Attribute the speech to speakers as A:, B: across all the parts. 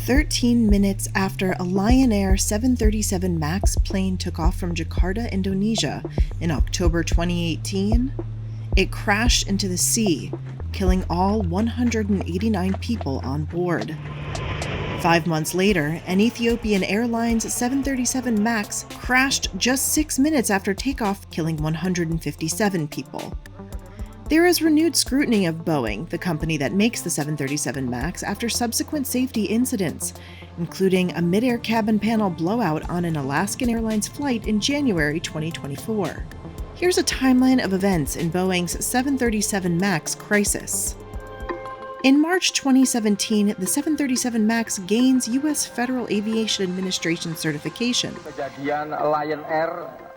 A: 13 minutes after a Lion Air 737 MAX plane took off from Jakarta, Indonesia in October 2018, it crashed into the sea, killing all 189 people on board. 5 months later, an Ethiopian Airlines 737 MAX crashed just 6 minutes after takeoff, killing 157 people. There is renewed scrutiny of Boeing, the company that makes the 737 MAX, after subsequent safety incidents, including a mid-air cabin panel blowout on an Alaska Airlines flight in January 2024. Here's a timeline of events in Boeing's 737 MAX crisis. In March 2017, the 737 MAX gains U.S. Federal Aviation Administration certification.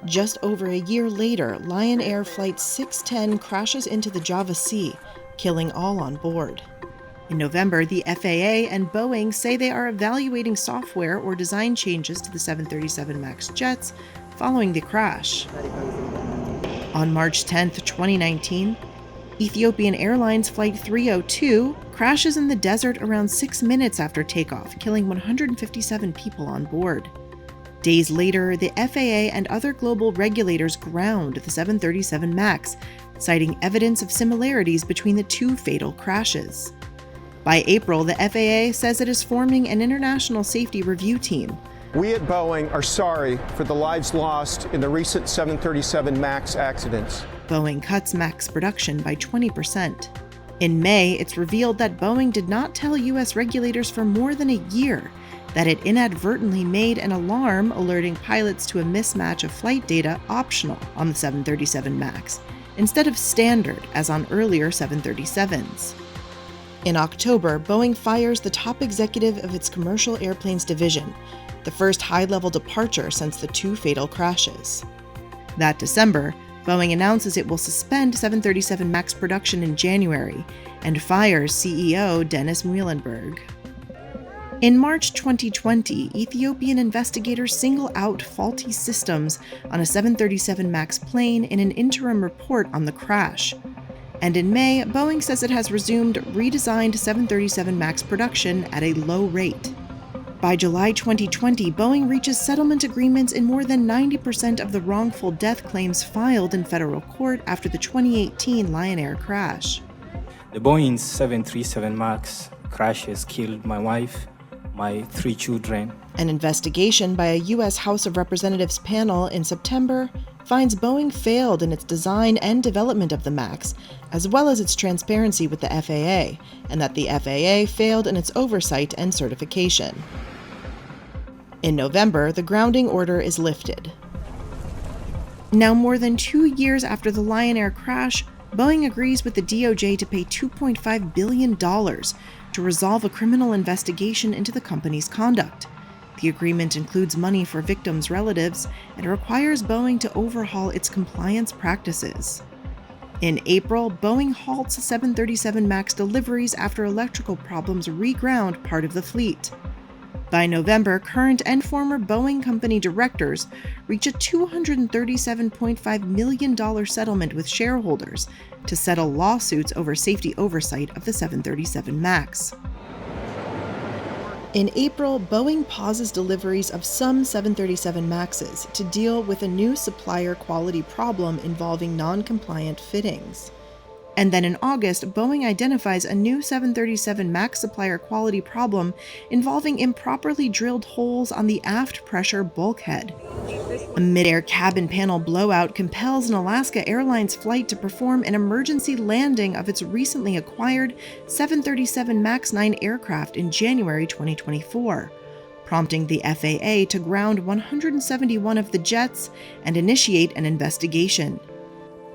A: Just over a year later, Lion Air Flight 610 crashes into the Java Sea, killing all on board. In November, the FAA and Boeing say they are evaluating software or design changes to the 737 MAX jets following the crash. On March 10, 2019, Ethiopian Airlines Flight 302 crashes in the desert around 6 minutes after takeoff, killing 157 people on board. Days later, the FAA and other global regulators ground the 737 MAX, citing evidence of similarities between the two fatal crashes. By April, the FAA says it is forming an international safety review team.
B: We at Boeing are sorry for the lives lost in the recent 737 MAX accidents.
A: Boeing cuts MAX production by 20%. In May, it's revealed that Boeing did not tell U.S. regulators for more than a year that it inadvertently made an alarm alerting pilots to a mismatch of flight data optional on the 737 MAX, instead of standard as on earlier 737s. In October, Boeing fires the top executive of its commercial airplanes division, the first high-level departure since the two fatal crashes. That December, Boeing announces it will suspend 737 MAX production in January and fires CEO Dennis Muilenburg. In March 2020, Ethiopian investigators single out faulty systems on a 737 MAX plane in an interim report on the crash. And in May, Boeing says it has resumed redesigned 737 MAX production at a low rate. By July 2020, Boeing reaches settlement agreements in more than 90% of the wrongful death claims filed in federal court after the 2018 Lion Air crash.
C: The Boeing 737 MAX crash has killed my wife, my 3 children.
A: An investigation by a U.S. House of Representatives panel in September finds Boeing failed in its design and development of the MAX, as well as its transparency with the FAA, and that the FAA failed in its oversight and certification. In November, the grounding order is lifted. Now, more than 2 years after the Lion Air crash, Boeing agrees with the DOJ to pay $2.5 billion to resolve a criminal investigation into the company's conduct. The agreement includes money for victims' relatives and requires Boeing to overhaul its compliance practices. In April, Boeing halts 737 MAX deliveries after electrical problems reground part of the fleet. By November, current and former Boeing company directors reach a $237.5 million settlement with shareholders to settle lawsuits over safety oversight of the 737 MAX. In April, Boeing pauses deliveries of some 737 MAXes to deal with a new supplier quality problem involving non-compliant fittings. And then in August, Boeing identifies a new 737 MAX supplier quality problem involving improperly drilled holes on the aft pressure bulkhead. A mid-air cabin panel blowout compels an Alaska Airlines flight to perform an emergency landing of its recently acquired 737 MAX 9 aircraft in January 2024, prompting the FAA to ground 171 of the jets and initiate an investigation.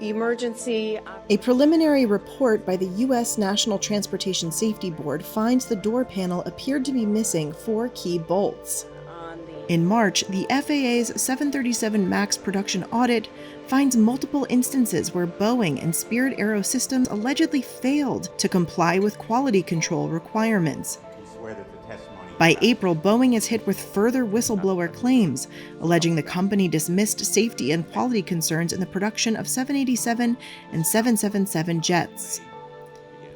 A: A preliminary report by the U.S. National Transportation Safety Board finds the door panel appeared to be missing 4 key bolts. In March, the FAA's 737 MAX production audit finds multiple instances where Boeing and Spirit AeroSystems allegedly failed to comply with quality control requirements. By April, Boeing is hit with further whistleblower claims, alleging the company dismissed safety and quality concerns in the production of 787 and 777 jets.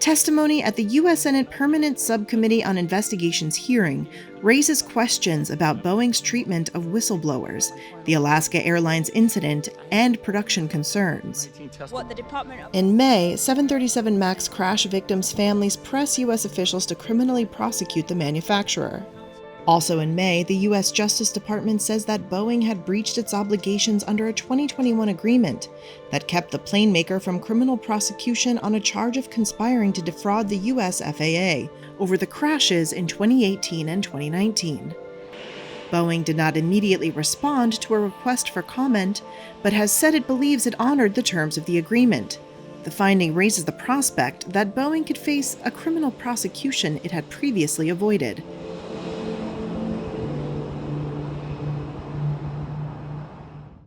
A: Testimony at the U.S. Senate Permanent Subcommittee on Investigations hearing raises questions about Boeing's treatment of whistleblowers, the Alaska Airlines incident, and production concerns. In May, 737 MAX crash victims' families press U.S. officials to criminally prosecute the manufacturer. Also in May, the U.S. Justice Department says that Boeing had breached its obligations under a 2021 agreement that kept the plane maker from criminal prosecution on a charge of conspiring to defraud the U.S. FAA over the crashes in 2018 and 2019. Boeing did not immediately respond to a request for comment, but has said it believes it honored the terms of the agreement. The finding raises the prospect that Boeing could face a criminal prosecution it had previously avoided.